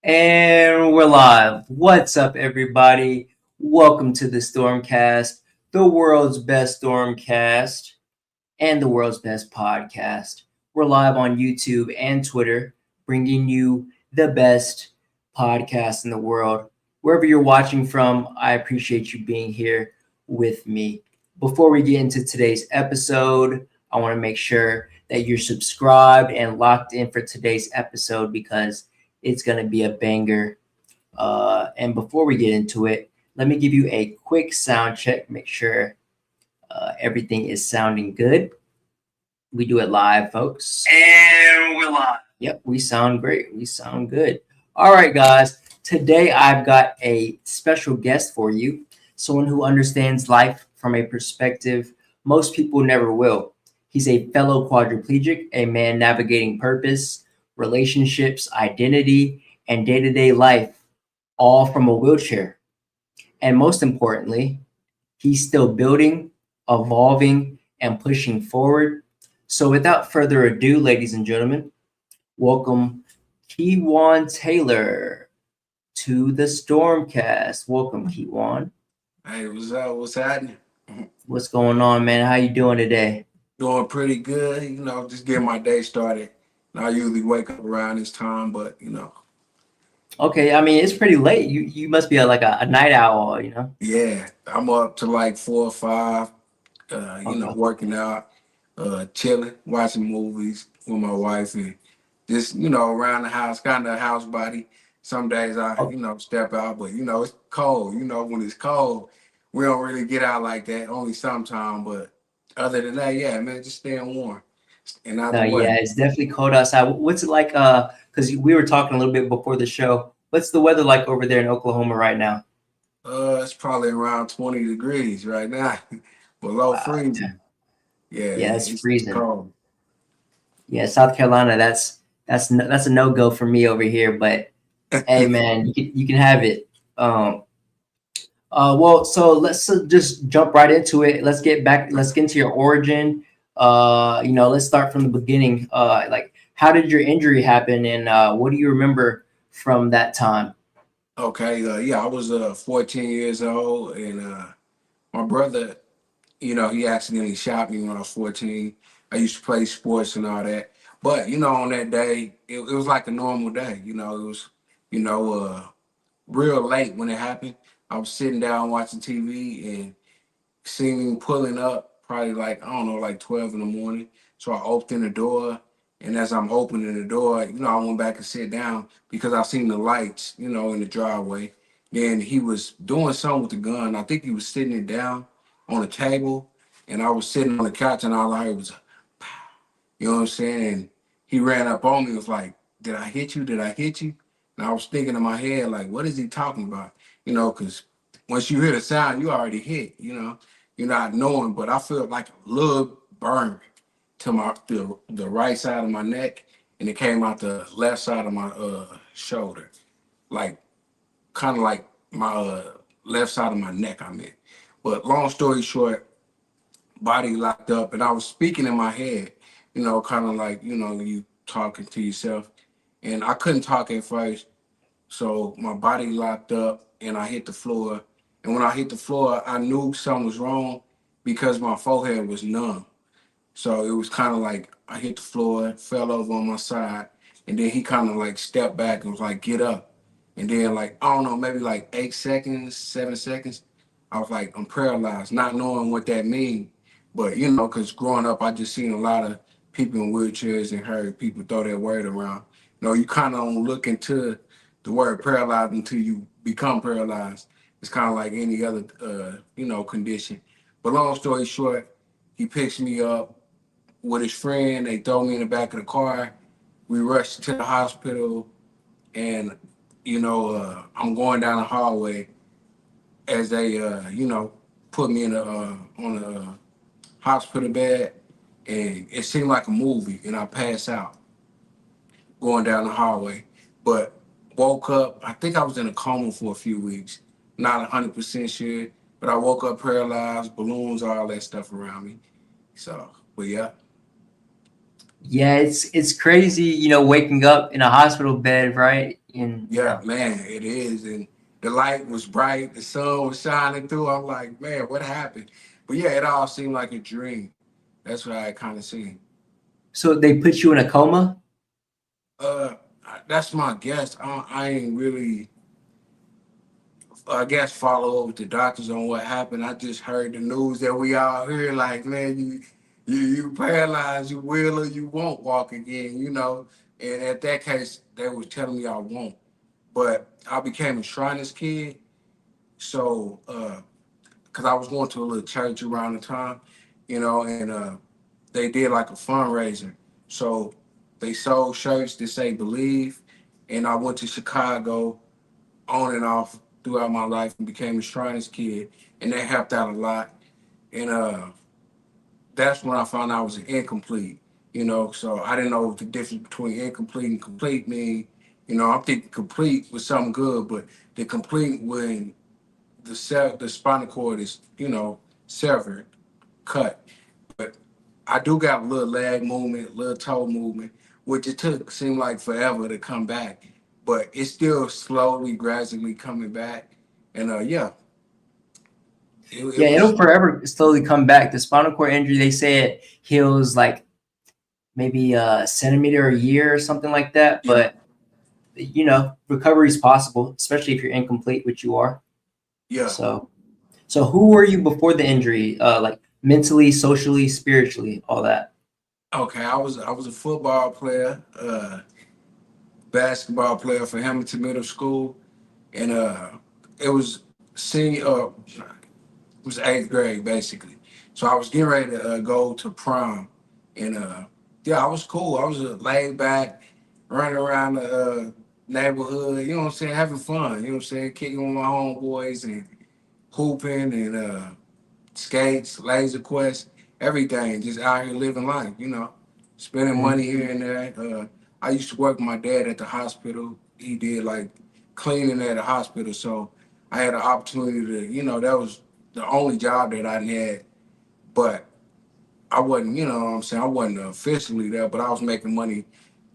And we're live. What's up, everybody? Welcome to the StormCast, the world's best StormCast and the world's best podcast. We're live on YouTube and Twitter, bringing you the best podcast in the world. Wherever you're watching from, I appreciate you being here with me. Before we get into today's episode, I want to make sure that you're subscribed and locked in for today's episode because it's going to be a banger. And before we get into it, let me give you a quick sound check, make sure everything is sounding good. We do it live, folks. And we're live. Yep, we sound great. We sound good. All right, guys. Today I've got a special guest for you, someone who understands life from a perspective most people never will. He's a fellow quadriplegic, a man navigating purpose, relationships, identity, and day-to-day life, all from a wheelchair. And most importantly, he's still building, evolving, and pushing forward. So without further ado, ladies and gentlemen, welcome Kejuan Taylor to the StormCast. Welcome, Kejuan. Hey, what's up? What's happening? What's going on, man? How you doing today? Doing pretty good. Just getting my day started. I usually wake up around this time, but Okay, I mean it's pretty late. You must be like a night owl. yeah, I'm up to like 4 or 5. Okay. Working out, chilling, watching movies with my wife, and just around the house, kind of a house body. Some days I Oh, step out, but it's cold. When it's cold, we don't really get out like that. Only sometime, but other than that, yeah, man, just staying warm and out no, the way. yeah, it's definitely cold outside. What's it like? Because we were talking a little bit before the show. What's the weather like over there in Oklahoma right now? It's probably around 20 degrees right now, below Wow, freezing. Yeah, yeah, it's it's freezing. cold. Yeah, South Carolina, that's a no go for me over here. But hey, man, you can have it. Well, so let's just jump right into it. Let's get back. Let's get into your origin. Let's start from the beginning. Like, how did your injury happen, and what do you remember from that time? Okay, yeah, I was 14 years old, and my brother, he accidentally shot me when I was 14. I used to play sports and all that, but on that day, it was like a normal day. It was, you know, uh, real late when it happened. I was sitting down watching TV and seen me pulling up, probably like, I don't know, like 12 in the morning. So I opened the door. And as I'm opening the door, I went back and sit down because I seen the lights, in the driveway. Then he was doing something with the gun. I think he was sitting it down on a table. And I was sitting on the couch and all I heard was, you know what I'm saying? And he ran up on me and was like, did I hit you? Did I hit you? And I was thinking in my head, like, what is he talking about? Because once you hear the sound, you already hit. You're not knowing, but I felt like a little burn to the right side of my neck, and it came out the left side of my shoulder, like kind of like my left side of my neck. I mean, but long story short, body locked up, and I was speaking in my head, kind of like you talking to yourself, and I couldn't talk at first, so my body locked up, and I hit the floor, and when I hit the floor, I knew something was wrong because my forehead was numb. So it was kind of like I hit the floor, fell over on my side, and then he kind of like stepped back and was like, "Get up." And then like I don't know, maybe like 8 seconds, 7 seconds, I was like, I'm paralyzed, not knowing what that means. But because growing up, I just seen a lot of people in wheelchairs and heard people throw that word around. You kind of don't look into the word paralyzed until you become paralyzed. It's kind of like any other, condition. But long story short, he picks me up with his friend. They throw me in the back of the car. We rushed to the hospital, and I'm going down the hallway as they put me in a on a hospital bed, and it seemed like a movie, and I passed out going down the hallway, but woke up. I think I was in a coma for a few weeks, not 100% sure, but I woke up paralyzed, balloons, all that stuff around me. So, but yeah. Yeah, it's crazy, waking up in a hospital bed, right? And Yeah, man, it is. And the light was bright, the sun was shining through. I'm like, man, what happened? But yeah, it all seemed like a dream. That's what I kind of seen. so they put you in a coma. Uh, that's my guess. I ain't really, I guess, follow up with the doctors on what happened. I just heard the news that we all hear, like, man, you paralyzed, you will or you won't walk again, you know. And at that case, they was telling me I won't. But I became a Shriners kid, so because I was going to a little church around the time, you know, and they did like a fundraiser. So they sold shirts that say "Believe," and I went to Chicago on and off throughout my life and became a Shriners kid, and that helped out a lot. And that's when I found out I was an incomplete. You know, so I didn't know what the difference between incomplete and complete mean. You know, I'm thinking complete was something good, but the complete when the spinal cord is, you know, severed, cut. But I do got a little leg movement, little toe movement, which it took seemed like forever to come back, but it's still slowly, gradually coming back. And yeah, it Yeah, was it'll forever slowly come back. The spinal cord injury, they say it heals like maybe a centimeter a year or something like that. yeah, But recovery is possible, especially if you're incomplete, which you are. yeah. So who were you before the injury? Like mentally, socially, spiritually, all that. Okay, I was a football player, basketball player for Hamilton Middle School, and it was senior. It was eighth grade basically. So I was getting ready to go to prom, and yeah, I was cool. I was laid back, running around the neighborhood. You know what I'm saying, having fun. You know what I'm saying, kicking with my homeboys and hooping and skates, laser quest, everything. Just out here living life. You know, spending Mhm. money here and there. I used to work with my dad at the hospital. He did like cleaning at the hospital, so I had an opportunity to, you know, that was the only job that I had, but I wasn't, you know what I'm saying, I wasn't officially there, but I was making money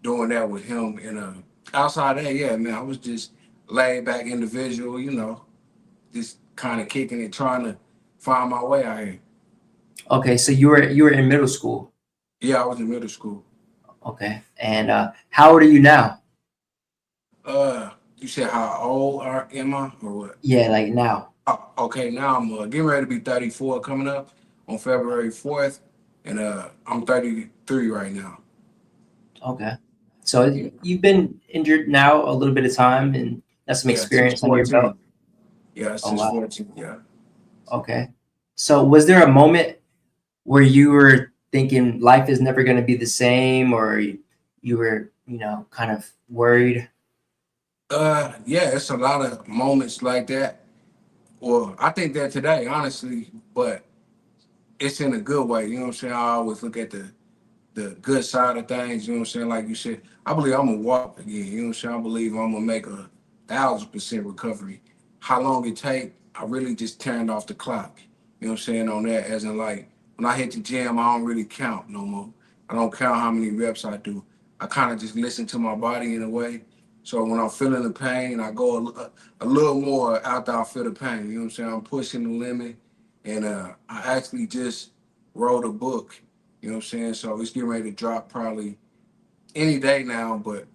doing that with him. And outside of that, yeah, man, I was just laid back individual, you know, just kind of kicking it, trying to find my way out here. Okay, so you were in middle school. Yeah, I was in middle school. Okay, and how old are you now? You said how old am I or what? Yeah, like now. Okay, now I'm getting ready to be 34 coming up on February 4th, and I'm 33 right now. Okay, so you've been injured now a little bit of time, and that's some Yeah, since experience under your belt. 14. Yeah, Oh since wow. 14. Yeah. Okay, so was there a moment where you were thinking life is never going to be the same, or you were, kind of worried? Yeah, it's a lot of moments like that. Well, I think that today, honestly, but it's in a good way. You know what I'm saying? I always look at the good side of things. You know what I'm saying? Like you said, I believe I'm gonna walk again. You know what I'm saying? I believe I'm gonna make 1,000% recovery. How long it take? I really just turned off the clock. You know what I'm saying on that? As in, like when I hit the gym, I don't really count no more. I don't count how many reps I do. I kind of just listen to my body in a way. So when I'm feeling the pain, I go a little more after I feel the pain. You know what I'm saying? I'm pushing the limit, and I actually just wrote a book. You know what I'm saying? So it's getting ready to drop probably any day now, but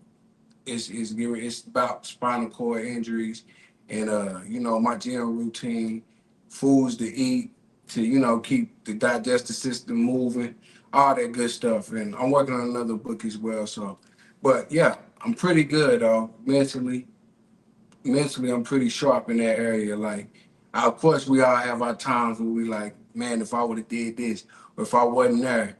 it's about spinal cord injuries and you know, my gym routine, foods to eat to, you know, keep the digestive system moving, all that good stuff. And I'm working on another book as well. So but yeah, I'm pretty good mentally. Mentally I'm pretty sharp in that area. Like of course we all have our times where we like, man, if I would have did this or if I wasn't there,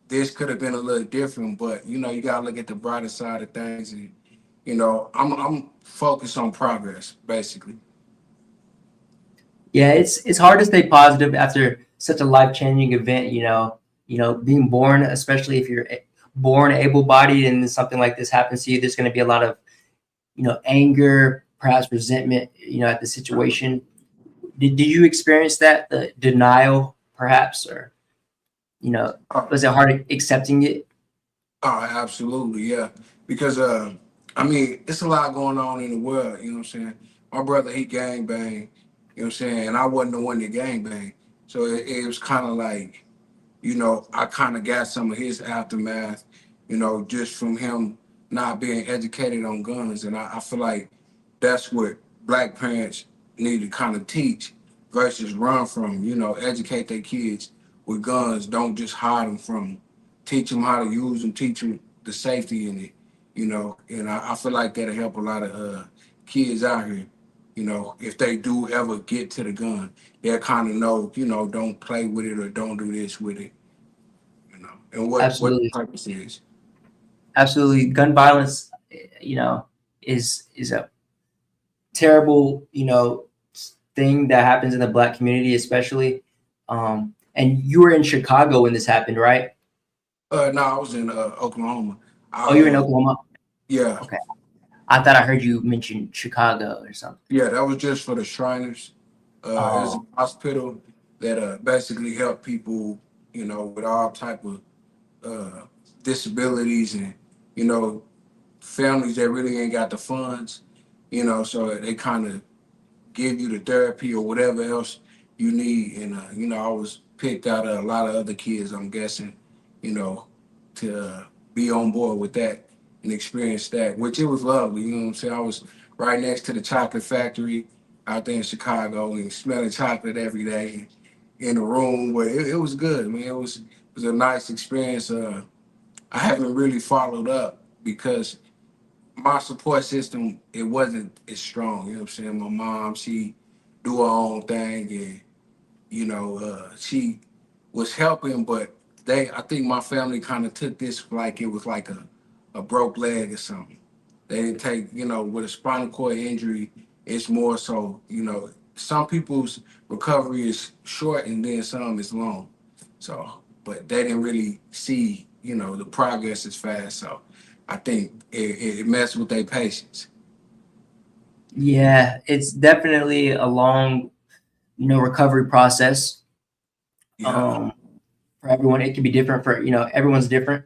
this could have been a little different, but you know, you gotta look at the brighter side of things, and you know, I'm focused on progress, basically. Yeah, it's hard to stay positive after such a life-changing event, being born, especially if you're born able-bodied and something like this happens to you, there's going to be a lot of, anger, perhaps resentment, at the situation. Did you experience that, the denial, perhaps, or, Uh, was it hard accepting it? Oh, absolutely, yeah. Because I mean, it's a lot going on in the world. You know what I'm saying? My brother, he gang bang. You know what I'm saying? And I wasn't the one that gang bang, so it was kind of like, I kind of got some of his aftermath, just from him not being educated on guns. And I feel like that's what black parents need to kind of teach versus run from, educate their kids with guns. Don't just hide them from them. Teach them how to use them, teach them the safety in it, and I feel like that'll help a lot of kids out here. If they do ever get to the gun, they'll kind of know, don't play with it or don't do this with it, and what the Absolutely. purpose is. Absolutely. Gun violence, you know, is a terrible, thing that happens in the black community, especially. And you were in Chicago when this happened, right? No, I was in Oklahoma. I Oh, you're in Oklahoma. Yeah, Okay. I thought I heard you mention Chicago or something. yeah, that was just for the Shriners. It was a Oh, hospital that basically helped people, with all type of uh, disabilities and you know families that really ain't got the funds, so they kind of give you the therapy or whatever else you need. And I was picked out of a lot of other kids, I'm guessing, you know, to be on board with that and experience that, which it was lovely. You know what I'm saying? I was right next to the chocolate factory out there in Chicago and smelling chocolate every day in a room where it was good, man. It was a nice experience. I haven't really followed up because my support system, it wasn't as strong. You know what I'm saying? My mom, she do her own thing, and she was helping, but I think my family kind of took this like it was like a broke leg or something. They didn't take, with a spinal cord injury, it's more so, some people's recovery is short and then some is long. So, but they didn't really see, the progress is fast. So I think it messed with their patience. yeah. It's definitely a long, recovery process. Yeah, Um, for everyone, it can be different for, everyone's different.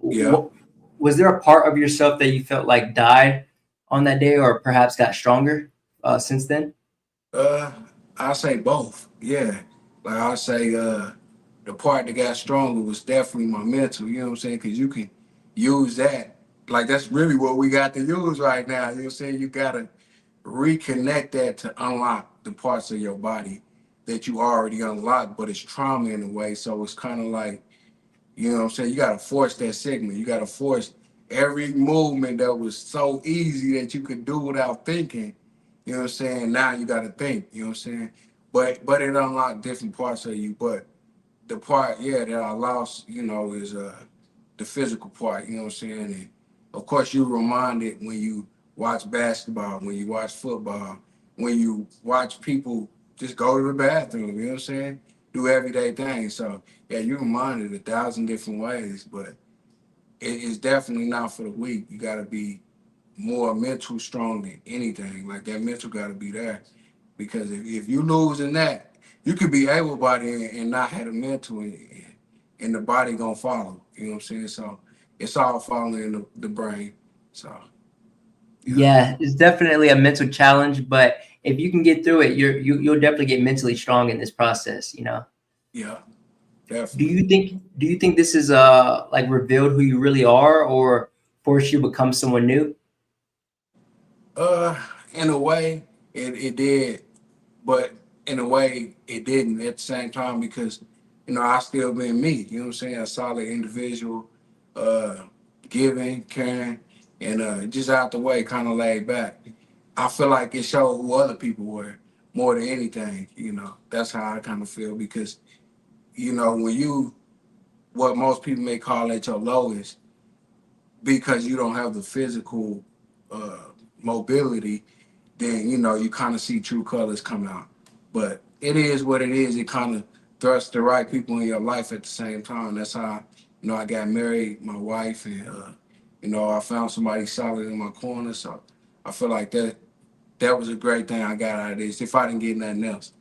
yeah. What was there a part of yourself that you felt like died on that day, or perhaps got stronger since then? Uh, I say both. Yeah, like I say, the part that got stronger was definitely my mental. You know what I'm saying? Because you can use that. Like that's really what we got to use right now. You know what I'm saying? You gotta reconnect that to unlock the parts of your body that you already unlocked, but it's trauma in a way. So it's kind of like, what I'm saying? You gotta force that segment. You gotta force every movement that was so easy that you could do without thinking. You know what I'm saying? Now you gotta think, you know what I'm saying? But it unlocked different parts of you. But the part, yeah, that I lost, is the physical part, you know what I'm saying? And of course you're reminded when you watch basketball, when you watch football, when you watch people just go to the bathroom, you know what I'm saying? Do everyday things. So yeah, you're reminded 1,000 different ways, but it's definitely not for the weak. You gotta be more mental strong than anything. Like that mental gotta be there. Because if you lose in that, you could be able bodied and not have a mental and the body gonna follow. You know what I'm saying? So it's all falling in the brain. So yeah. Yeah, it's definitely a mental challenge, but if you can get through it, you'll definitely get mentally strong in this process. Yeah, Do definitely. you think do you think this is like revealed who you really are, or forced you to become someone new? Uh in a way it did, but in a way it didn't at the same time because I still been me, you know what I'm saying? A solid individual, uh giving, caring, and just out the way, kind of laid back. I feel like it showed who other people were more than anything. That's how I kind of feel because when you what most people may call at your lowest because you don't have the physical uh, mobility, then you kind of see true colors come out. But it is what it is. It kind of thrusts the right people in your life at the same time. That's how I got married, my wife, and I found somebody solid in my corner. So I feel like that was a great thing I got out of this. If I didn't get nothing else,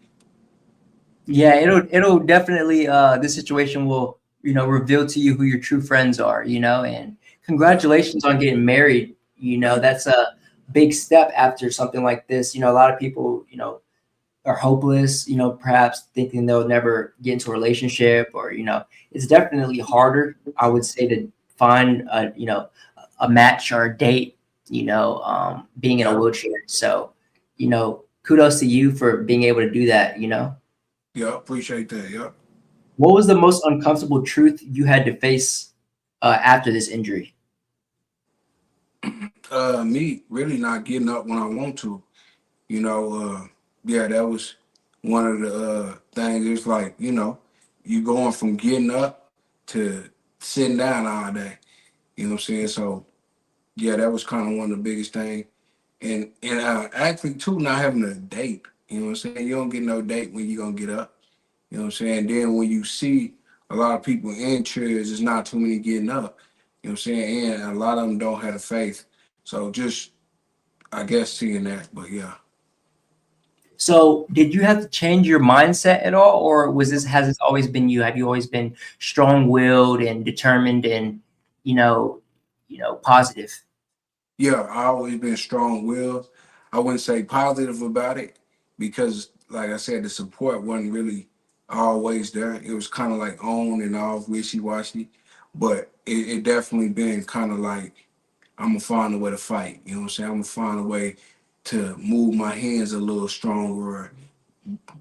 Yeah, it'll definitely this situation will reveal to you who your true friends are, and congratulations on getting married. Thank That's a big step after something like this. A lot of people, are hopeless, perhaps thinking they'll never get into a relationship, or, it's definitely harder, I would say, to find a match or a date, being in a Yeah, wheelchair. So, kudos to you for being able to do that. yeah, appreciate that. Yeah. What was the most uncomfortable truth you had to face after this injury? Me really not getting up when I want to. You know, yeah, that was one of the things. It's like, you going from getting up to sitting down all day. You know what I'm saying? So yeah, that was kind of one of the biggest things. And actually too, not having a date. You know what I'm saying? You don't get no date when you gonna get up. You know what I'm saying? Then when you see a lot of people in chairs, there's not too many getting up. You know what I'm saying? And a lot of them don't have the faith. So just, I guess, seeing that. But yeah. So, did you have to change your mindset at all, or has this always been you? Have you always been strong-willed and determined and you know, positive? Yeah, I always been strong willed. I wouldn't say positive about it because, like I said, the support wasn't really always there. It was kind of like on and off, wishy washy. But it definitely been kind of like, I'm gonna find a way to fight. You know what I'm saying? I'm gonna find a way to move my hands a little stronger, or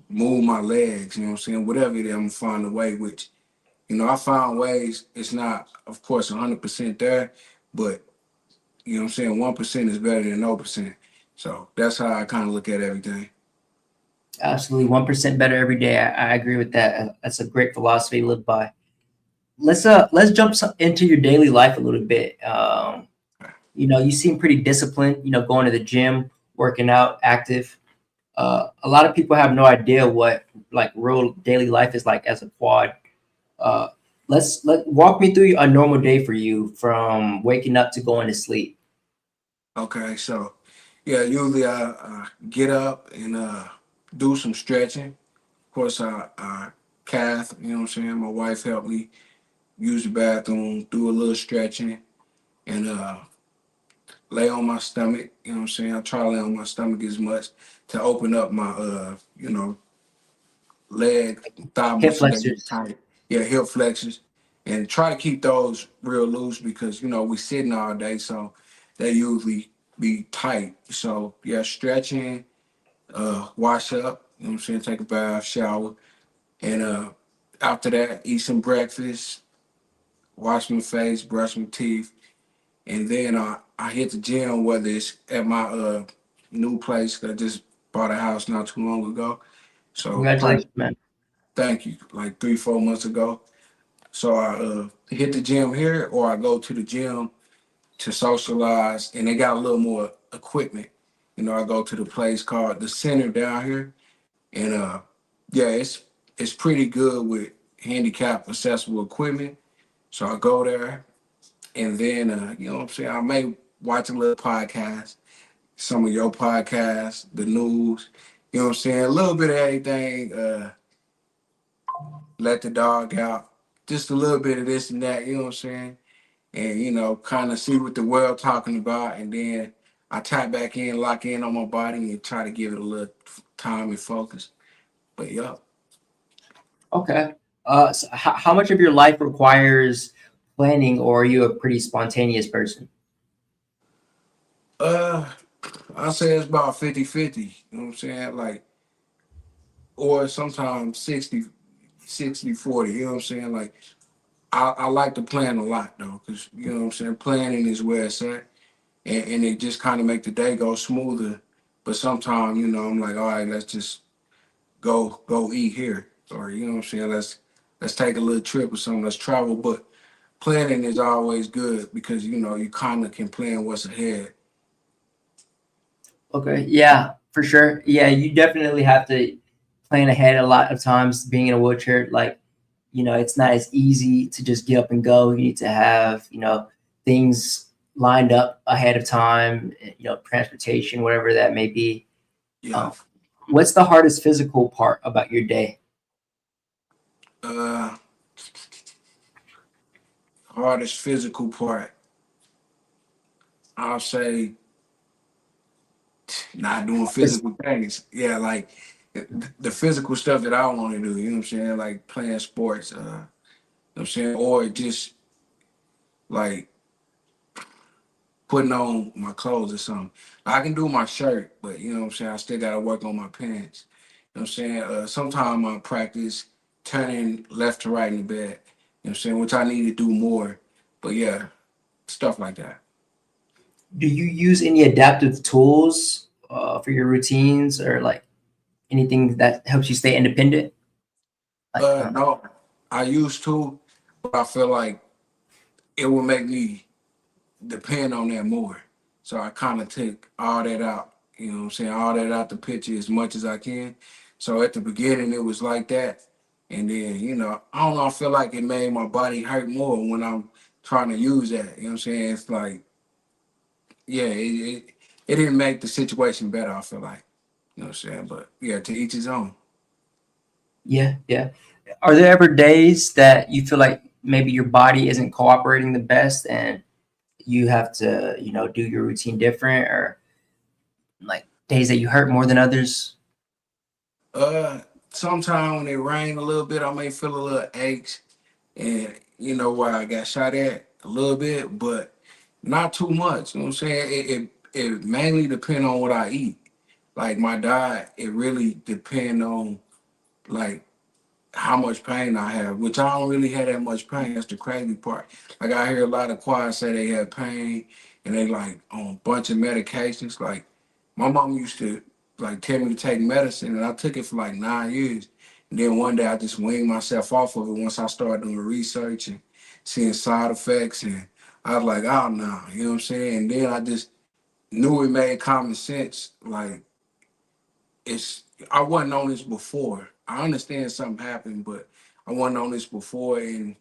move my legs. You know what I'm saying? Whatever it is, I'm gonna find a way. Which, I found ways. It's not, of course, 100% there, but you know what I'm saying? 1% is better than no percent. So that's how I kind of look at everything. Absolutely, 1% better every day. I agree with that. That's a great philosophy to live by. Let's jump into your daily life a little bit. You seem pretty disciplined. Going to the gym, working out, active. A lot of people have no idea what like real daily life is like as a quad. Uh, let walk me through a normal day for you from waking up to going to sleep. Okay, so yeah, usually I get up and do some stretching. Of course, I calf, you know what I'm saying? My wife helped me use the bathroom, do a little stretching, and lay on my stomach. You know what I'm saying? I try to lay on my stomach as much to open up my, leg, thigh Hip muscles that get flexors. tight. Yeah, hip flexors, and try to keep those real loose because we sitting all day, so they usually be tight. So yeah, stretching, wash up. You know what I'm saying? Take a bath, shower, and after that, eat some breakfast, wash my face, brush my teeth, and then I hit the gym. Whether it's at my new place, 'cause I just bought a house not too long ago. So probably, Congratulations, man. thank you, like 3, 4 months ago. So I hit the gym here, or I go to the gym to socialize, and they got a little more equipment. I go to the place called the Center down here, and yeah, it's pretty good with handicap accessible equipment. So I go there, and then you know what I'm saying. I may watch a little podcast, some of your podcasts, the news. You know what I'm saying, a little bit of everything. Let the dog out, just a little bit of this and that. You know what I'm saying, and kind of see what the world talking about, and then I tap back in, lock in on my body, and try to give it a little time and focus. But yeah, Okay. So how much of your life requires planning, or are you a pretty spontaneous person? uh, I say it's about 50-50. You know what I'm saying, like, or sometimes 60-40. You know what I'm saying, like, I like to plan a lot though, because you know what I'm saying, planning is where it's at, and it just kind of make the day go smoother. But sometimes, I'm like, all right, let's just go eat here, or you know what I'm saying, let's take a little trip or something, let's travel. But planning is always good because you kind of can plan what's ahead. Okay. Yeah, for sure. Yeah, you definitely have to plan ahead a lot of times being in a wheelchair. Like, it's not as easy to just get up and go. You need to have, things lined up ahead of time, transportation, whatever that may be. Yeah. Um, what's the hardest physical part about your day? uh hardest physical part, I'll say not doing It's- physical things. Yeah, like the physical stuff that I want to do, you know what I'm saying? Like playing sports, you know what I'm saying? Or just like putting on my clothes or something. I can do my shirt, but you know what I'm saying? I still got to work on my pants. You know what I'm saying? Sometimes I practice turning left to right in the bed, you know what I'm saying? Which I need to do more. But yeah, stuff like that. do you use any adaptive tools for your routines or like anything that helps you stay independent? Like, No, I used to, but I feel like it will make me depend on that more. So I kind of took all that out, you know what I'm saying? All that out the picture as much as I can. So at the beginning, it was like that. And then, I don't know, I feel like it made my body hurt more when I'm trying to use that. You know what I'm saying? It's like, yeah, it didn't make the situation better, I feel like. You know what I'm saying? But yeah, to each his own. yeah, yeah. Are there ever days that you feel like maybe your body isn't cooperating the best and you have to, do your routine different, or like days that you hurt more than others? Sometime when it rained a little bit, I may feel a little aches. And you know where I got shot at a little bit, but not too much. You know what I'm saying? It mainly depend on what I eat. Like my diet, it really depend on like how much pain I have, which I don't really have that much pain. That's the crazy part. Like I hear a lot of choirs say they have pain and they like on a bunch of medications. Like my mom used to like tell me to take medicine and I took it for like 9 years. And then one day I just weaned myself off of it once I started doing research and seeing side effects and I was like, oh no, you know what I'm saying? And then I just knew it made common sense. Like it's I wasn't on this before. I understand something happened, but I wasn't on this before, and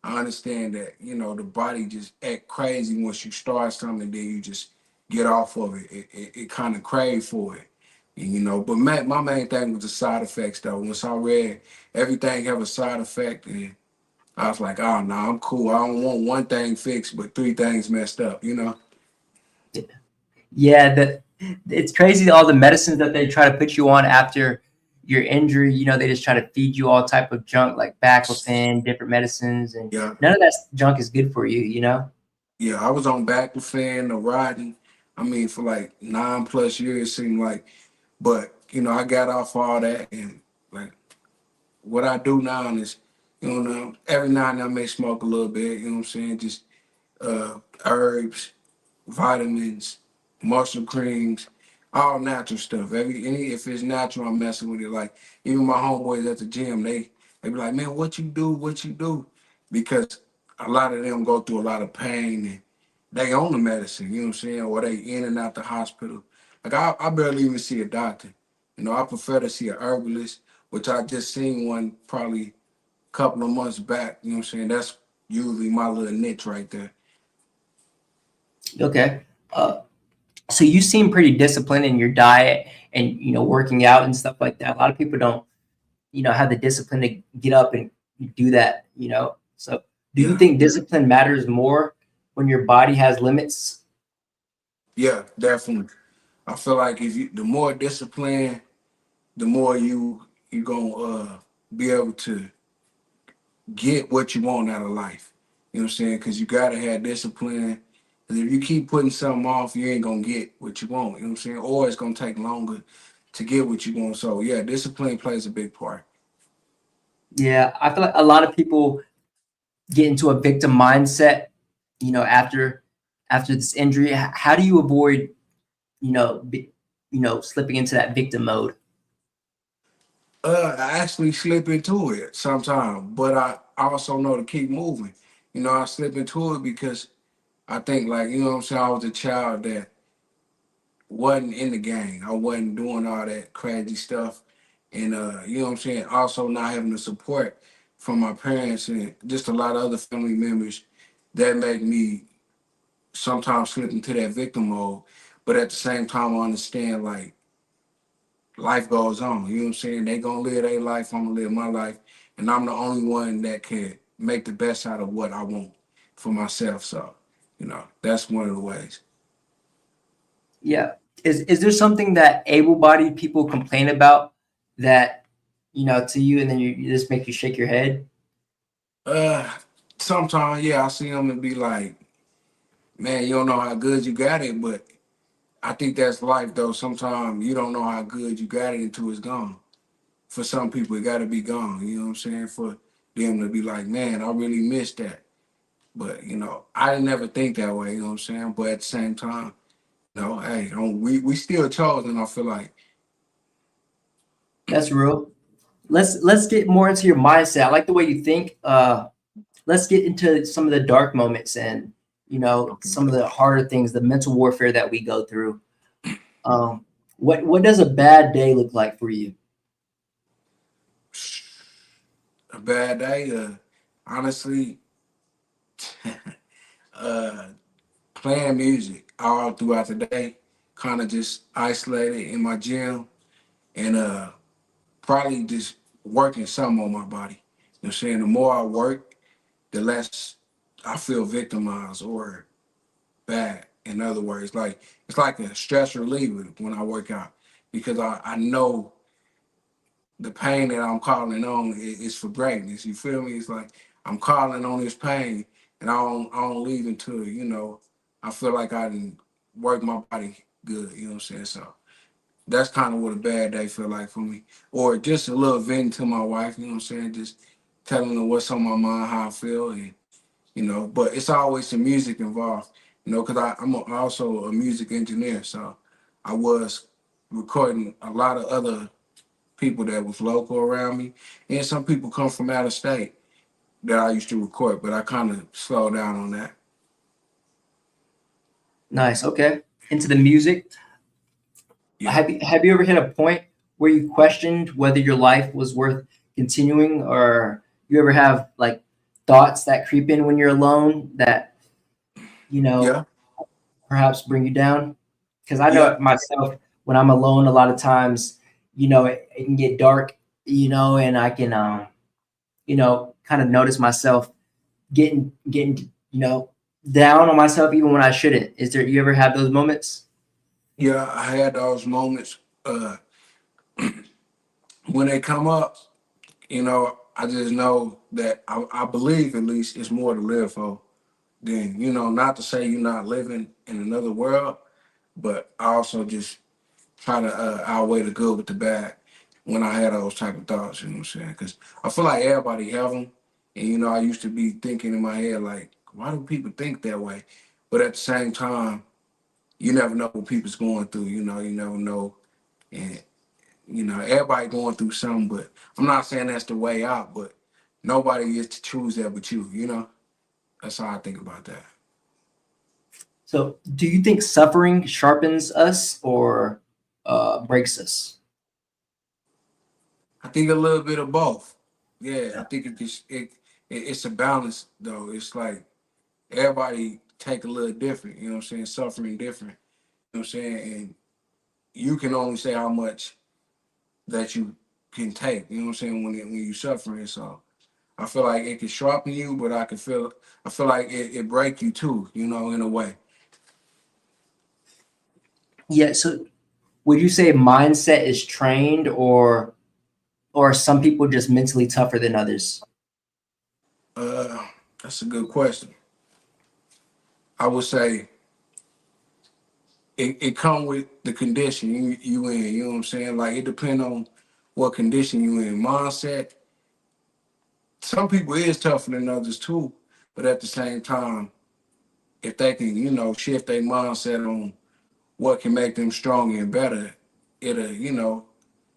I understand that the body just act crazy once you start something, then you just get off of it. It kind of crave for it, and, But my main thing was the side effects, though. Once I read everything have a side effect, and I was like, oh no, I'm cool. I don't want one thing fixed, but three things messed up. Yeah, it's crazy all the medicines that they try to put you on after your injury. They just try to feed you all type of junk like baclofen, different medicines, and Yeah. none of that junk is good for you. Yeah, I was on baclofen, the riding. I mean, for like 9+ years, seemed like. But I got off all that, and like what I do now is, every now and then I may smoke a little bit. You know what I'm saying? Just herbs, vitamins, muscle creams, all natural stuff. If it's natural, I'm messing with it. Like even my homeboys at the gym, they be like, man, what you do? What you do? Because a lot of them go through a lot of pain and they own the medicine, you know what I'm saying? Or they in and out the hospital. Like I barely even see a doctor. I prefer to see a herbalist, which I just seen one probably a couple of months back. You know what I'm saying? That's usually my little niche right there. Okay. So you seem pretty disciplined in your diet and working out and stuff like that. A lot of people don't have the discipline to get up and do that. So do you Yeah. think discipline matters more when your body has limits? Yeah, definitely. I feel like if you the more disciplined, the more you gonna be able to get what you want out of life. You know what I'm saying? Because you gotta have discipline. Because if you keep putting something off, you ain't gonna get what you want. You know what I'm saying? Or it's gonna take longer to get what you want. So yeah, discipline plays a big part. Yeah, I feel like a lot of people get into a victim mindset, after this injury. How do you avoid, slipping into that victim mode? I actually slip into it sometimes, but I also know to keep moving. I slip into it because I think like, what I'm saying, I was a child that wasn't in the gang. I wasn't doing all that crazy stuff. And what I'm saying, also not having the support from my parents and just a lot of other family members that make me sometimes slip into that victim mode. But at the same time I understand like life goes on. You know what I'm saying? They gonna live their life, I'm gonna live my life. And I'm the only one that can make the best out of what I want. for myself. So, that's one of the ways. Yeah. Is there something that able-bodied people complain about that, to you, and then you just make you shake your head? Uh, Sometimes, yeah, I see them and be like, man, you don't know how good you got it, but I think that's life though. Sometimes you don't know how good you got it until it's gone. For some people, it got to be gone. You know what I'm saying? For them to be like, man, I really missed that. But I didn't never think that way. You know what I'm saying? But at the same time, hey, we still chosen. I feel like. That's real. Let's get more into your mindset. I like the way you think. Let's get into some of the dark moments and Okay. some of the harder things, the mental warfare that we go through. What does a bad day look like for you? A bad day. Honestly, uh, playing music all throughout the day, kind of just isolated in my gym, and probably just working something on my body. You know what I'm saying? The more I work, the less I feel victimized or bad. In other words, like it's like a stress reliever when I work out because I know the pain that I'm calling on is for greatness. You feel me? It's like I'm calling on this pain, and I don't leave until I feel like I didn't work my body good. You know what I'm saying? So that's kind of what a bad day feel like for me, or just a little venting to my wife. You know what I'm saying? Just telling her what's on my mind, how I feel, and But it's always some music involved. Because I'm also a music engineer, so I was recording a lot of other people that was local around me, and some people come from out of state that I used to record, but I kind of slowed down on that. Nice. Okay. Into the music. Yeah, Have you ever hit a point where you questioned whether your life was worth continuing, or you ever have like thoughts that creep in when you're alone that you know yeah, perhaps bring you down? Because I know yeah, it myself, when I'm alone, a lot of times, it can get dark, and I can, kind of notice myself getting, down on myself even when I shouldn't. You ever have those moments? yeah. I had those moments uh, when they come up. I just know that I believe at least it's more to live for. Then not to say you're not living in another world, but I also just try to outweigh the good with the bad when I had those type of thoughts. You know what I'm saying? Because I feel like everybody have them, and I used to be thinking in my head like, why do people think that way? But at the same time, you never know what people's going through. You never know, and everybody going through something. But I'm not saying that's the way out, but nobody gets to choose that but you. That's how I think about that. So, do you think suffering sharpens us or breaks us? I think a little bit of both. Yeah, I Yeah. think it's a balance though. It's like everybody take a little different, you know what I'm saying? Suffering different, you know what I'm saying? And you can only say how much that you can take, you know what I'm saying, when you suffering. So I feel like it can sharpen you, but I feel like it break you too, in a way. Yeah. So, would you say mindset is trained, or are some people just mentally tougher than others? Uh that's a good question. I would say it come with the condition you in, you know what I'm saying? Like it depend on what condition you in. Mindset, some people is tougher than others too, but at the same time, if they can, shift their mindset on what can make them stronger and better, it'll,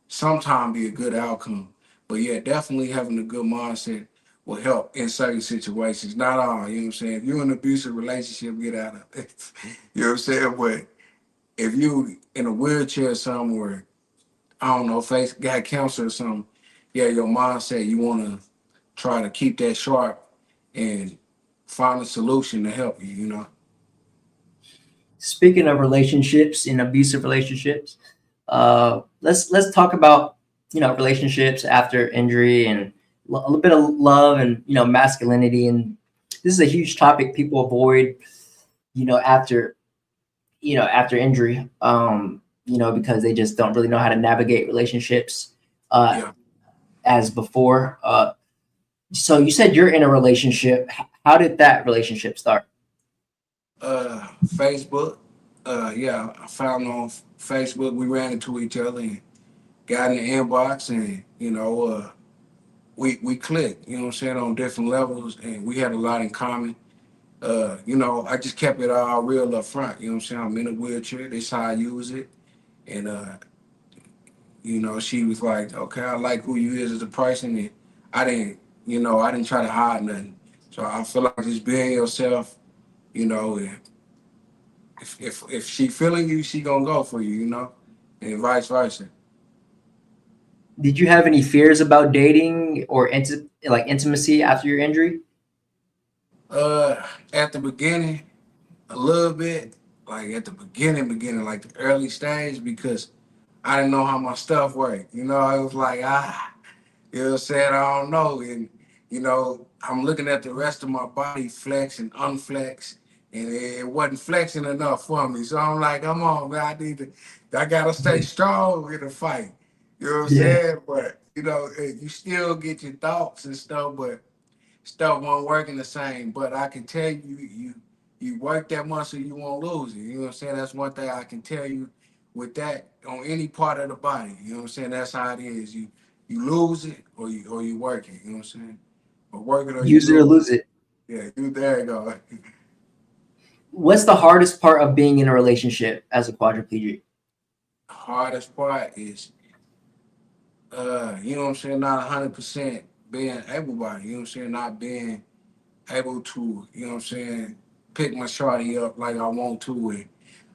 sometime be a good outcome. But yeah, definitely having a good mindset will help in certain situations. Not all, you know what I'm saying? If you're in an abusive relationship, get out of it. You know what I'm saying? But if you in a wheelchair somewhere, I don't know, face got cancer or something, yeah, your mindset, you wanna try to keep that sharp and find a solution to help you. Speaking of relationships and abusive relationships, let's talk about relationships after injury and a little bit of love and masculinity and this is a huge topic people avoid, after after injury, because they just don't really know how to navigate relationships uh, Yeah. as before. So you said you're in a relationship. How did that relationship start? Facebook. Yeah, I found her on Facebook. We ran into each other and got in the inbox, and we clicked. You know what I'm saying, on different levels, and we had a lot in common. I just kept it all real up front. You know what I'm saying? I'm in a wheelchair. This how I use it, and she was like, "Okay, I like who you is as a person," and I didn't, I didn't try to hide nothing. So I feel like just being yourself, and if she feeling you, she gonna go for you, and vice versa. Did you have any fears about dating or intimacy after your injury? At the beginning, a little bit, like at the beginning, like the early stage, because I didn't know how my stuff worked. I was like, you know what I'm saying? I don't know. And, I'm looking at the rest of my body flex and unflex, and it wasn't flexing enough for me. So I'm like, come on, man, I gotta stay strong in the fight. You know what I'm Yeah. saying? But, you still get your thoughts and stuff, but stuff won't working the same. But I can tell you, you work that muscle, you won't lose it. You know what I'm saying? That's one thing I can tell you with that on any part of the body. You know what I'm saying? That's how it is. You lose it or you work it. You know what I'm saying? Or work it or you Use it or lose lose it. it. Yeah, you there you go. What's the hardest part of being in a relationship as a quadriplegic? Hardest part is you know what I'm saying, not 100% being able bodied, you know what I'm saying, not being able to, you know what I'm saying, pick my shorty up like I want to and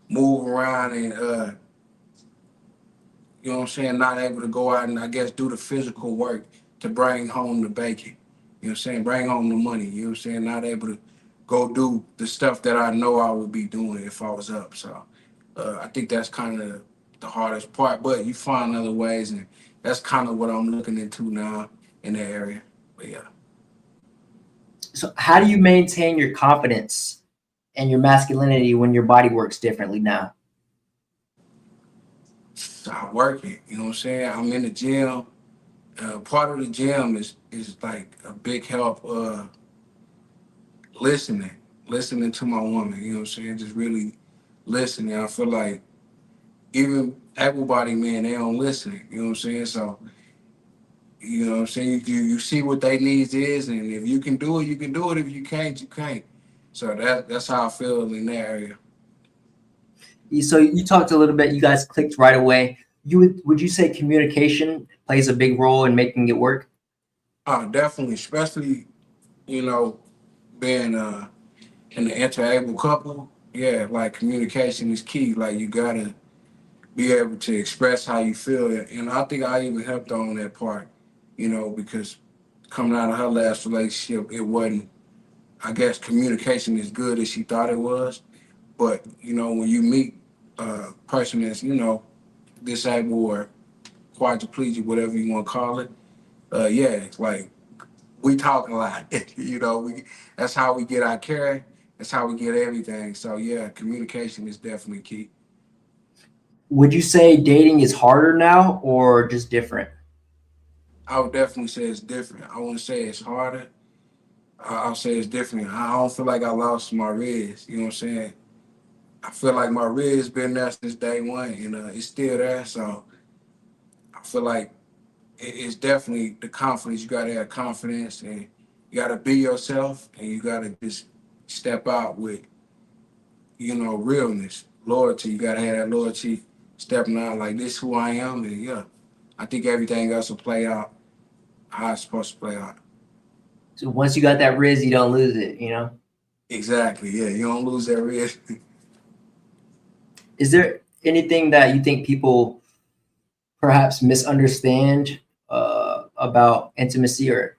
move around and you know what I'm saying, not able to go out and I guess do the physical work to bring home the bacon. You know what I'm saying? Bring home the money. You know what I'm saying? Not able to go do the stuff that I know I would be doing if I was up. So I think that's kind of the hardest part. But you find other ways, and that's kind of what I'm looking into now in that area. But yeah, So how do you maintain your confidence and your masculinity when your body works differently now? so I work it. You know what I'm saying? I'm in the gym. Part of the gym is like a big help. Listening, listening to my woman, you know what I'm saying? Just really listening. I feel like even able-bodied men, they don't listen, you know what I'm saying? So, you know what I'm saying? You see what their needs is, and if you can do it, you can do it. If you can't, you can't. So that's how I feel in that area. So you talked a little bit. You guys clicked right away. Would you say communication plays a big role in making it work? Definitely, especially, you know, being in an inter-able couple, yeah, like communication is key. Like you gotta be able to express how you feel. And I think I even helped her on that part, because coming out of her last relationship, it wasn't, I guess, communication as good as she thought it was. But, when you meet a person that's, disabled or quadriplegic, whatever you want to call it, yeah, it's like we talk a lot. That's how we get our care. That's how we get everything. So, yeah, communication is definitely key. Would you say dating is harder now or just different? I would definitely say it's different. I wouldn't say it's harder. I'll say it's different. I don't feel like I lost my Riz. You know what I'm saying? I feel like my Riz been there since day one, and it's still there. So I feel like it's definitely the confidence. You gotta have confidence, and you gotta be yourself, and you gotta just step out with, realness, loyalty. You gotta have that loyalty, stepping out like this, who I am, and yeah, I think everything else will play out how it's supposed to play out. So once you got that Riz, you don't lose it, you know? Exactly. Yeah, you don't lose that Riz. Is there anything that you think people perhaps misunderstand about intimacy or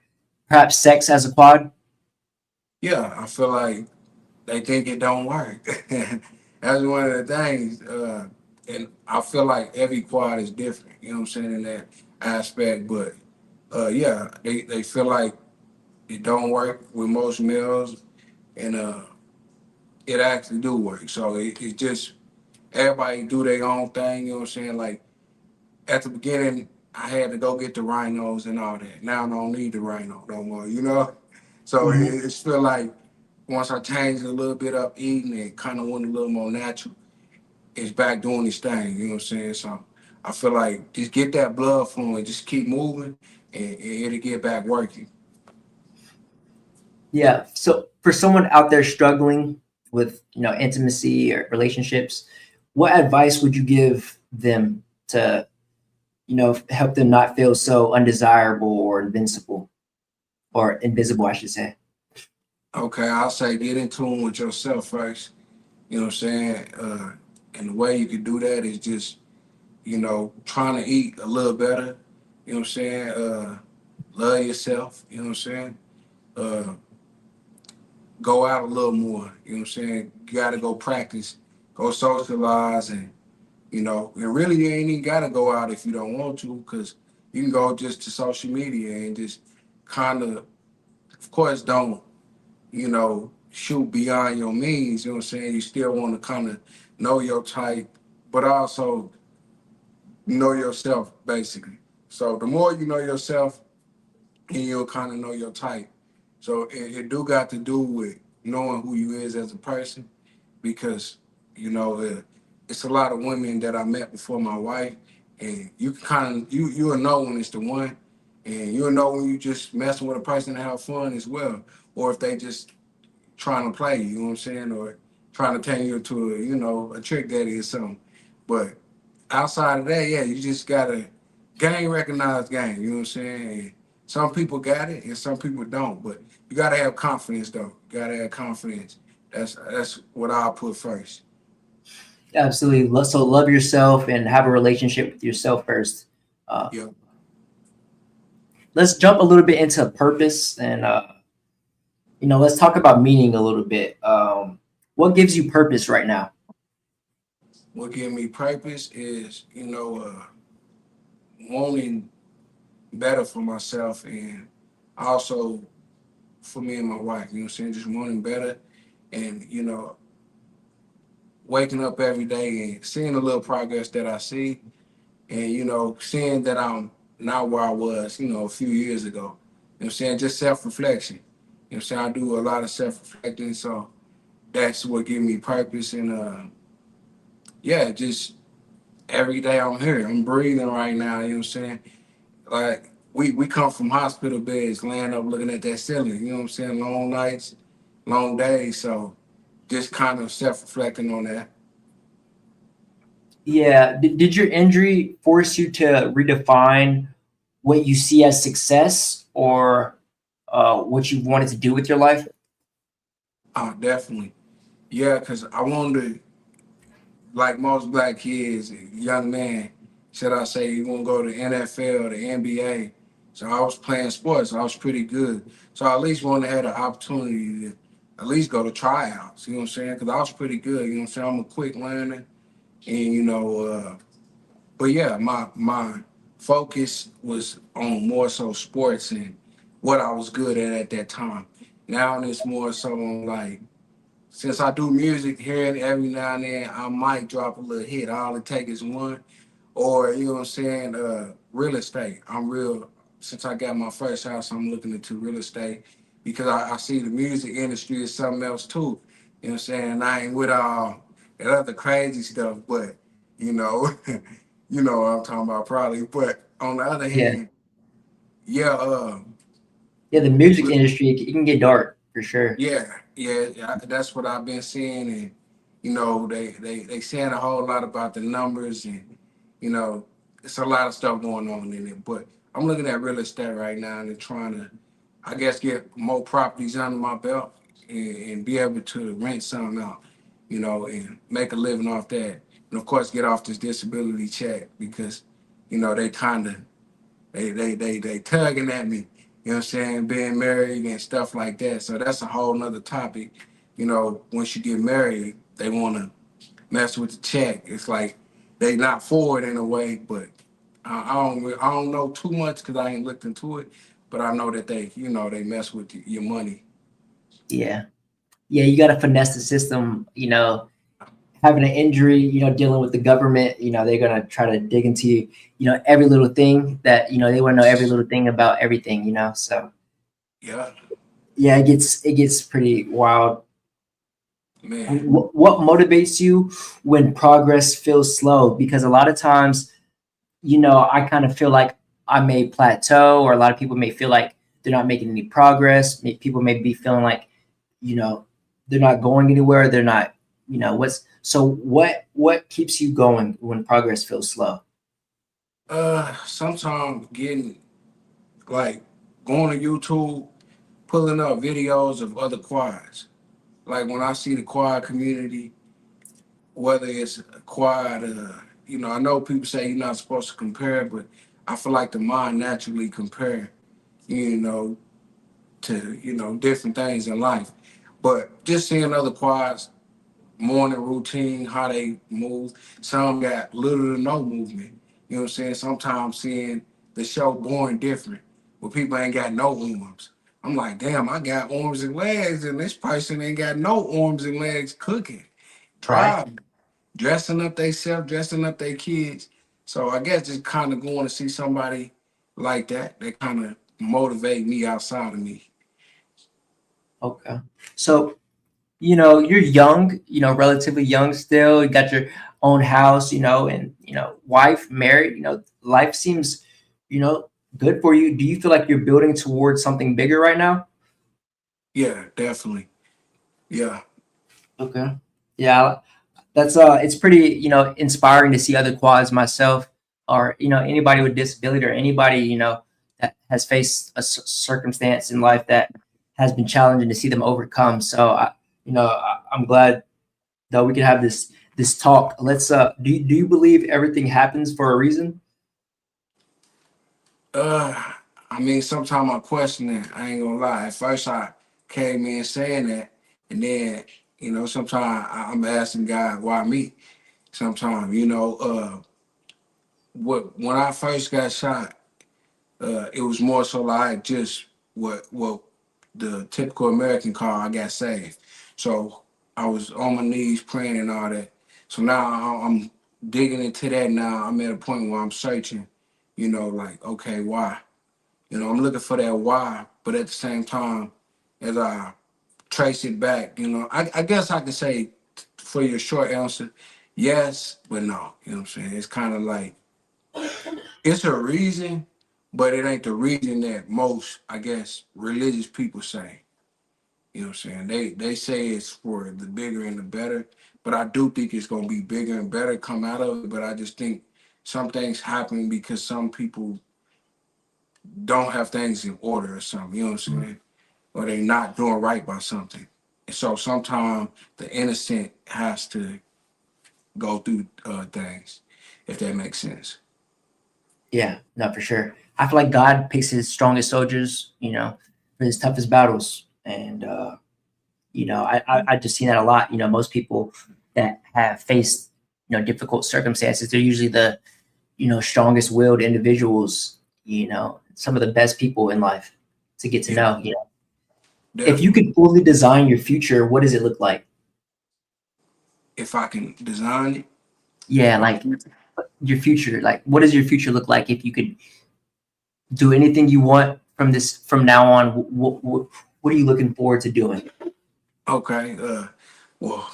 perhaps sex as a quad? Yeah, I feel like they think it don't work. That's one of the things. And I feel like every quad is different, you know what I'm saying, in that aspect. But yeah, they feel like it don't work with most males. and it actually do work. So it just everybody do their own thing. You know what I'm saying? Like at the beginning, I had to go get the rhinos and all that. Now I don't need the rhino no more. You know, so Mhm. it's feel like once I changed a little bit up eating, it kind of went a little more natural. It's back doing its thing. You know what I'm saying? So I feel like just get that blood flowing, just keep moving, and it'll get back working. Yeah. So for someone out there struggling with, intimacy or relationships, what advice would you give them to, help them not feel so undesirable or invincible or invisible, I should say? Okay, I'll say get in tune with yourself first. You know what I'm saying? And the way you can do that is just, trying to eat a little better. You know what I'm saying? Love yourself. You know what I'm saying? Uh, go out a little more. You know what I'm saying? You got to go practice, go socialize, and really you ain't even got to go out if you don't want to, because you can go just to social media and just kind of course, don't shoot beyond your means. You know what I'm saying? You still want to kind of know your type, but also know yourself, basically. So the more you know yourself, and you'll kind of know your type. So it do got to do with knowing who you is as a person, because it's a lot of women that I met before my wife, and you can kind of you'll know when it's the one, and you'll know when you just messing with a person to have fun as well, or if they just trying to play you. You know what I'm saying, or trying to turn you into a trick daddy or something. But outside of that, yeah, you just gotta game recognize game. You know what I'm saying? And some people got it and some people don't. But you gotta have confidence though. You gotta have confidence. That's what I'll put first. Absolutely. So love yourself and have a relationship with yourself first. Uh, Yeah. let's jump a little bit into purpose and, let's talk about meaning a little bit. What gives you purpose right now? What gives me purpose is, wanting better for myself and also for me and my wife. You know what I'm saying? Just wanting better and, waking up every day and seeing the little progress that I see, and seeing that I'm not where I was, a few years ago. You know what I'm saying? Just self-reflection. You know what I'm saying? I do a lot of self-reflecting, so that's what gives me purpose. And yeah, just every day I'm here. I'm breathing right now, you know what I'm saying? Like we come from hospital beds, laying up looking at that ceiling, you know what I'm saying? Long nights, long days. So just kind of self-reflecting on that. Yeah. Did your injury force you to redefine what you see as success or what you wanted to do with your life? Definitely. Yeah, because I wanted to, like most black kids, young man, should I say, you want to go to the NFL, the NBA. So I was playing sports. So I was pretty good. So I at least wanted to have the opportunity to at least go to tryouts. You know what I'm saying? Because I was pretty good. You know what I'm saying? I'm a quick learner, and but yeah, my focus was on more so sports and what I was good at that time. Now it's more so on like, since I do music here and every now and then, I might drop a little hit. All it takes is one. Or, you know what I'm saying, real estate. I'm real, since I got my first house, I'm looking into real estate because I see the music industry is something else too. You know what I'm saying? I ain't with all that other crazy stuff, but, you know, you know what I'm talking about probably. But on the other Yeah. hand, yeah, Yeah. The music industry, it can get dark for sure. yeah, that's what I've been seeing, and they saying a whole lot about the numbers, and you know, it's a lot of stuff going on in it. But I'm looking at real estate right now and trying to, I guess, get more properties under my belt and be able to rent some out, and make a living off that, and of course get off this disability check because, they kind of they tugging at me, you know what I'm saying, being married and stuff like that. So that's a whole nother topic. Once you get married, they want to mess with the check. It's like they not for it in a way, but I don't know too much because I ain't looked into it. But I know that they mess with your money. Yeah. yeah, you got to finesse the system, having an injury, dealing with the government, they're going to try to dig into, every little thing that, they want to know every little thing about everything, so Yeah, yeah, it gets pretty wild. man. What motivates you when progress feels slow? Because a lot of times, I kind of feel like I may plateau, or a lot of people may feel like they're not making any progress. People may be feeling like, you know, they're not going anywhere. They're not, what keeps you going when progress feels slow? Sometimes getting like going to YouTube, pulling up videos of other quads. Like when I see the quad community, whether it's a quad, I know people say you're not supposed to compare, but I feel like the mind naturally compare, you know, to different things in life. But just seeing other quads, morning routine, how they move. Some got little to no movement. You know what I'm saying? Sometimes seeing the show Born Different, where people ain't got no arms. I'm like, damn, I got arms and legs, and this person ain't got no arms and legs cooking, Right. driving, dressing up themselves, dressing up their kids. So I guess just kind of going to see somebody like that kind of motivate me outside of me. Okay. So, you're young, relatively young still. You got your own house, and, wife, married, life seems, you know, good for you. Do you feel like you're building towards something bigger right now? Yeah, definitely. Yeah. Okay. Yeah, that's it's pretty, inspiring to see other quads myself, or, anybody with disability, or anybody, that has faced a circumstance in life that has been challenging, to see them overcome. So I'm glad that we can have this talk. Let's do you believe everything happens for a reason? Uh, I mean, sometimes I question it. I ain't gonna lie. At first, I came in saying that, and then, sometimes I'm asking God, why me? Sometimes, when I first got shot, it was more so like just what the typical American call, I got saved. So I was on my knees praying and all that. So now I'm digging into that. Now I'm at a point where I'm searching, like, okay, why? I'm looking for that why, but at the same time, as I trace it back, I guess I could say, for your short answer, yes, but no. You know what I'm saying? It's kind of like it's a reason, but it ain't the reason that most, I guess, religious people say. You know what I'm saying? They say it's for the bigger and the better, but I do think it's gonna be bigger and better come out of it. But I just think some things happen because some people don't have things in order or something. You know what I'm saying? Or they not doing right by something. And so sometimes the innocent has to go through things, if that makes sense. Yeah, no, for sure. I feel like God picks his strongest soldiers, for his toughest battles. And I just seen that a lot. Most people that have faced, difficult circumstances, they're usually the, strongest willed individuals, some of the best people in life to get to Yeah, know. If you definitely. could fully design your future, what does it look like? If I can design it, Yeah, my like future. your future, like what does your future look like if you could do anything you want from now on? What are you looking forward to doing? Okay, well,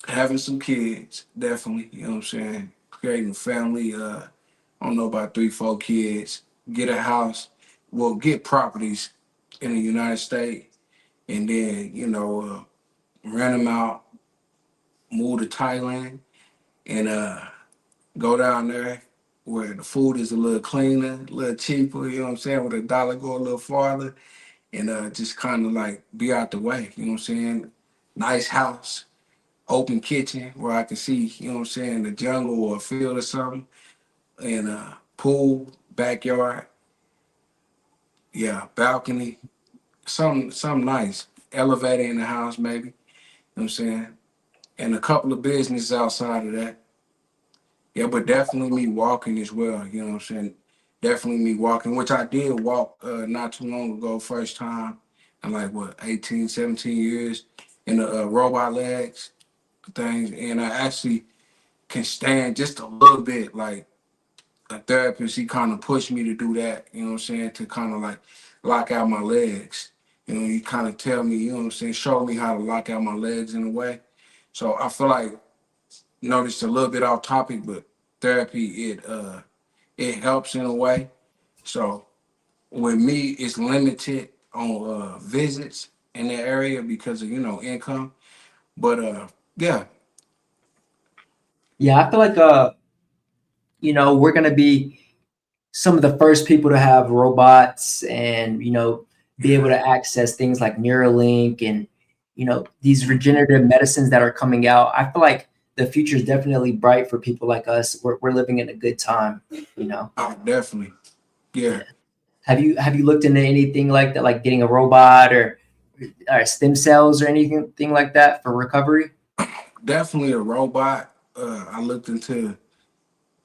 having some kids, definitely, you know what I'm saying? Creating a family, I don't know, about 3, 4 kids, get a house, well, get properties in the United States, and then, rent them out, move to Thailand, and go down there where the food is a little cleaner, a little cheaper, you know what I'm saying, where the dollar go a little farther, and just kind of like be out the way, you know what I'm saying? Nice house, open kitchen where I can see, you know what I'm saying, the jungle or a field or something, and pool, backyard, yeah, balcony, something nice. Elevator in the house, maybe, you know what I'm saying? And a couple of businesses outside of that. Yeah, but definitely me walking as well, you know what I'm saying? Definitely me walking, which I did walk not too long ago, first time in like what, 18, 17 years. in the robot legs things, and I actually can stand just a little bit. Like a therapist, he kind of pushed me to do that. You know what I'm saying? To kind of like lock out my legs. You know, he kind of tell me, you know what I'm saying, show me how to lock out my legs in a way. So I feel like, you know, this is a little bit off topic, but therapy it helps in a way. So with me, it's limited on visits in that area because of income. But yeah, Yeah, I feel like we're gonna be some of the first people to have robots and be able yeah, to access things like Neuralink and these regenerative medicines that are coming out. I feel like the future is definitely bright for people like us. We're living in a good time, you know. oh, definitely, yeah. Yeah. Have you looked into anything like that, like getting a robot or stem cells or anything like that for recovery? Definitely a robot. I looked into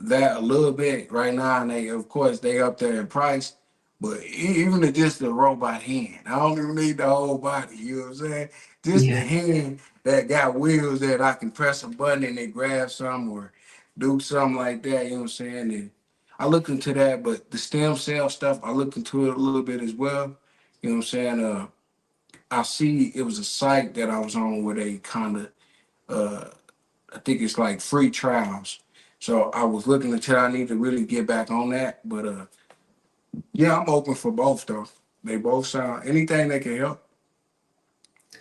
that a little bit right now, and they, of course, they up there in price. But even just the robot hand, I don't even need the whole body. You know what I'm saying? Just the Yeah. hand that got wheels that I can press a button and it grab some or do something like that. You know what I'm saying? And I looked into that, but the stem cell stuff, I looked into it a little bit as well. You know what I'm saying? I see it was a site that I was on where they kind of uh, I think it's like free trials. So I was looking until I need to really get back on that. But yeah, I'm open for both though. They both sound anything that can help.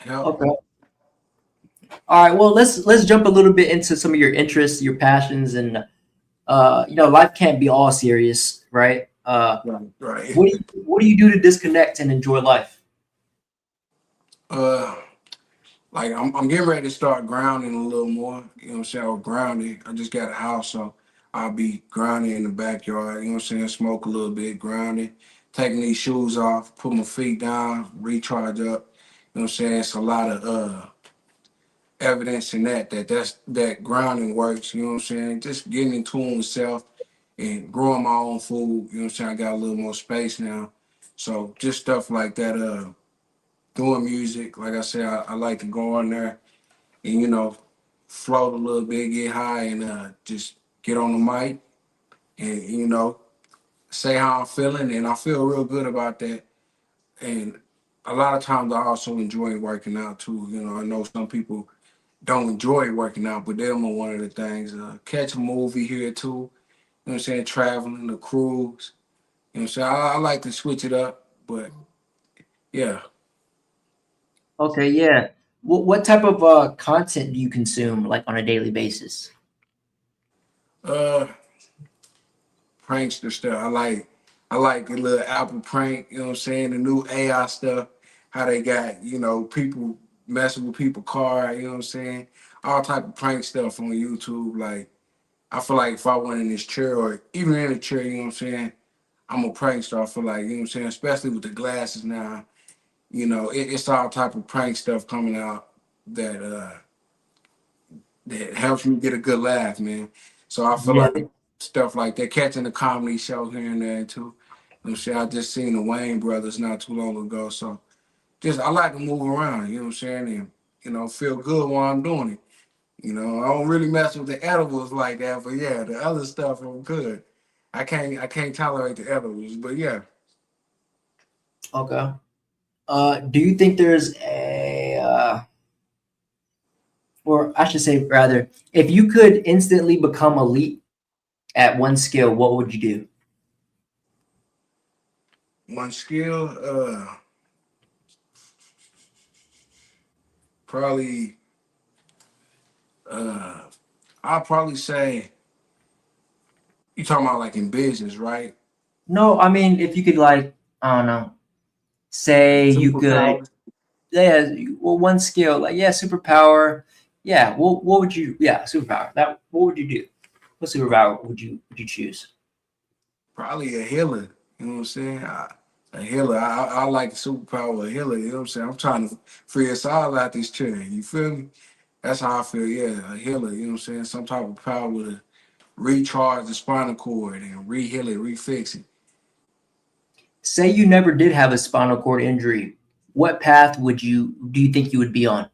Okay. All right. Well, let's jump a little bit into some of your interests, your passions, and life can't be all serious, right? Right. Right. What do you do to disconnect and enjoy life? uh like I'm getting ready to start grounding a little more. You know what I'm saying? Or grounding. I just got a house, so I'll be grounding in the backyard, you know what I'm saying? Smoke a little bit, grounding, taking these shoes off, put my feet down, recharge up. You know what I'm saying? It's a lot of evidence in that grounding works, you know what I'm saying? Just getting in tune with self and growing my own food, you know what I'm saying? I got a little more space now. So just stuff like that, doing music, like I said, I like to go on there and float a little bit, get high and just get on the mic and say how I'm feeling and I feel real good about that. And a lot of times I also enjoy working out too. I know some people don't enjoy working out, but them are one of the things. Catch a movie here too. You know what I'm saying? Traveling, the cruise. You know what I'm saying? I like to switch it up, but yeah. Okay, yeah. What type of content do you consume like on a daily basis? Uh, Prankster stuff. I like the little Apple prank. You know what I'm saying? The new AI stuff. How they got people messing with people's car. You know what I'm saying? All type of prank stuff on YouTube. Like I feel like if I went in this chair or even in a chair, you know what I'm saying? I'm a prankster. I feel like, you know what I'm saying? Especially with the glasses now, it's all type of prank stuff coming out that that helps me get a good laugh, man. So I feel Yeah. like stuff like that, catching the comedy show here and there too. You know what I'm saying? I just seen the Wayne brothers not too long ago. So just I like to move around, you know what I'm saying? And feel good while I'm doing it. I don't really mess with the edibles like that, but yeah, the other stuff I'm good. I can't tolerate the edibles, but yeah. Okay. Do you think there's or I should say rather, if you could instantly become elite at one skill, what would you do? One skill, probably uh I'll probably say you talking about like in business, right? No, I mean if you could like I don't know, say you could Superpowers. yeah, well one skill like yeah, superpower. Yeah, what would you yeah, superpower. That what would you do? What superpower would you choose? Probably a healer. You know what I'm saying? A healer. I like the superpower of a healer. You know what I'm saying? I'm trying to free us all out this chair. You feel me? That's how I feel. Yeah, a healer. You know what I'm saying? Some type of power to recharge the spinal cord and re-heal it, refix it. Say you never did have a spinal cord injury. What path would you do you think you would be on?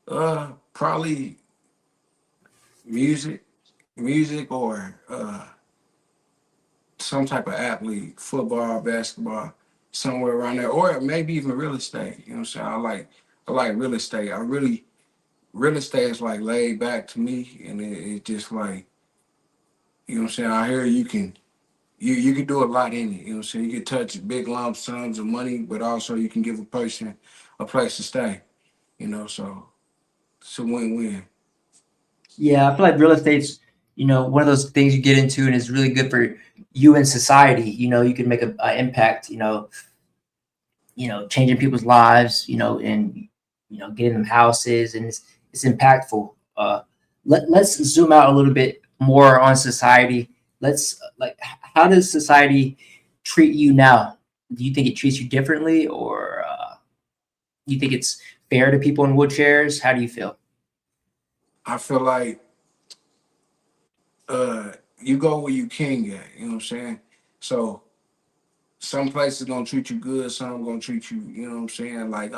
Probably music, music, or some type of athlete, football, basketball, somewhere around there, or maybe even real estate. You know what I'm saying? I like real estate. Real estate is like laid back to me, and it just like, you know what I'm saying. I hear you can do a lot in it. You know what I'm saying. You can touch big lump sums of money, but also you can give a person a place to stay. You know, so it's a win-win. Yeah, I feel like real estate's, one of those things you get into and is really good for you and society. You can make a impact, changing people's lives, and getting them houses, and it's impactful. Let's zoom out a little bit more on society. Let's how does society treat you now? Do you think it treats you differently, or do you think it's fair to people in wheelchairs? How do you feel? I feel like you go where you can get. You know what I'm saying. So some places gonna treat you good, some gonna treat you, you know what I'm saying, like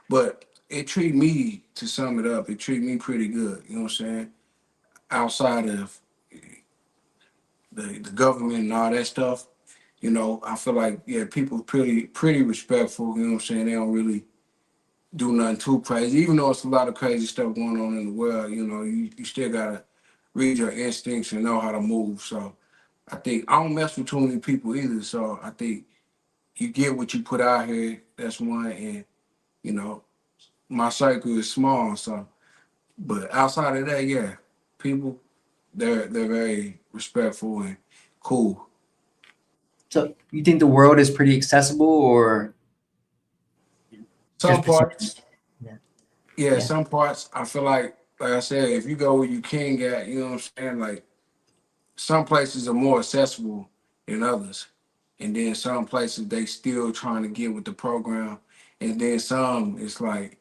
but it treat me, to sum it up, it treat me pretty good, you know what I'm saying? Outside of the government and all that stuff, I feel like, yeah, people pretty respectful, you know what I'm saying? They don't really do nothing too crazy, even though it's a lot of crazy stuff going on in the world, you still gotta read your instincts and know how to move. So I think I don't mess with too many people either. So I think you get what you put out here. That's one, and you know, my circle is small. So, but outside of that, yeah, people they're very respectful and cool. So you think the world is pretty accessible, or Some just perception? parts, Yeah. yeah, Yeah. some parts I feel like I said, if you go where you can get, you know what I'm saying. Like some places are more accessible than others, and then some places they still trying to get with the program, and then some it's like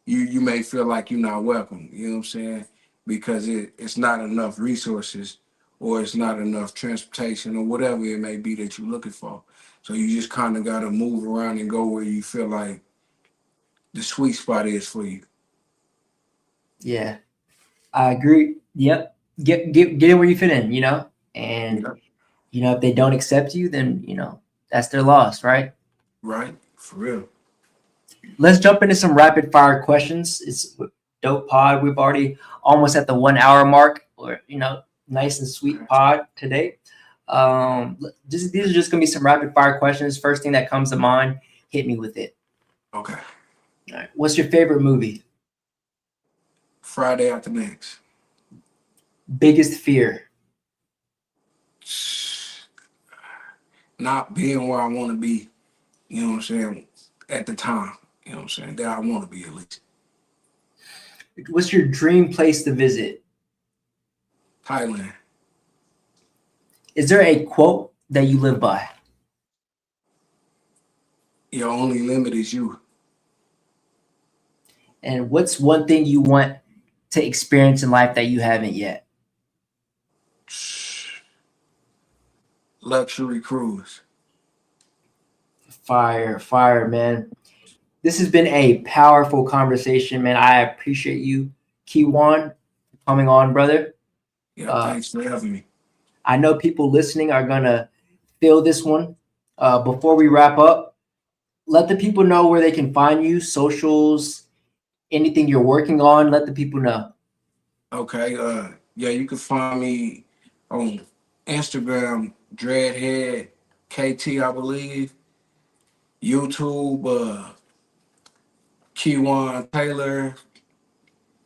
you may feel like you're not welcome, you know what I'm saying, because it's not enough resources or it's not enough transportation or whatever it may be that you're looking for. So you just kind of got to move around and go where you feel like the sweet spot is for you. Yeah. I agree. Yep. Get it where you fit in, and Yeah. if they don't accept you, then that's their loss, right? Right, for real. Let's jump into some rapid fire questions. It's a dope pod. We've already almost at the 1 hour mark, or nice and sweet pod today. These are just gonna be some rapid fire questions. First thing that comes to mind, hit me with it. Okay. All right. What's your favorite movie? Friday after next. Biggest fear? Not being where I want to be, you know what I'm saying, at the time, you know what I'm saying, that I want to be at least. What's your dream place to visit? Thailand. Is there a quote that you live by? Your only limit is you. And what's one thing you want to experience in life that you haven't yet? Luxury cruise. Fire, man. This has been a powerful conversation, man. I appreciate you, Kejuan, coming on, brother. Yeah, Uh, thanks for having me. I know people listening are gonna feel this one. Before we wrap up, let the people know where they can find you, socials, anything you're working on. Let the people know. Okay, yeah, you can find me on Instagram, Dreadhead KT, I believe. YouTube, Kejuan Taylor.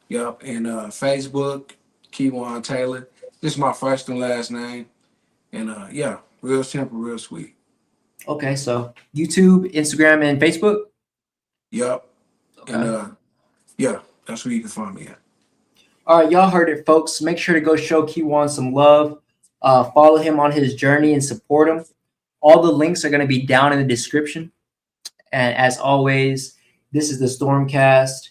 Yep, and Facebook, Kejuan Taylor. This is my first and last name. And yeah, real simple, real sweet. Okay, so YouTube, Instagram, and Facebook. Yep. And Okay. yeah, that's where you can find me at. All right, y'all heard it, folks. Make sure to go show Kejuan some love. Follow him on his journey and support him. All the links are going to be down in the description. And as always, this is the Stormcast.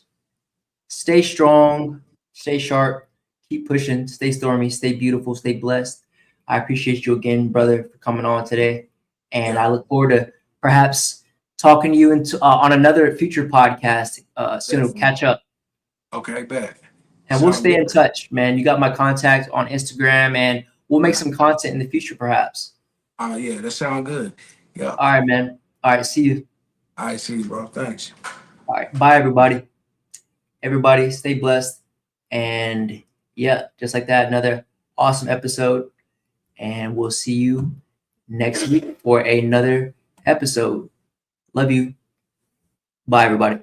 Stay strong, stay sharp, keep pushing, stay stormy, stay beautiful, stay blessed. I appreciate you again, brother, for coming on today. And Yeah. I look forward to perhaps talking to you on another future podcast soon. We'll Definitely. catch up. Okay, bet. And we'll Sound stay in good. touch, man. You got my contact on Instagram, and we'll make some content in the future, perhaps. Yeah, that sound good. Yeah. All right, man. All right, see you. I see you, bro. Thanks. All right, bye, everybody. Everybody, stay blessed. And yeah, just like that, another awesome episode. And we'll see you next week for another episode. Love you. Bye, everybody.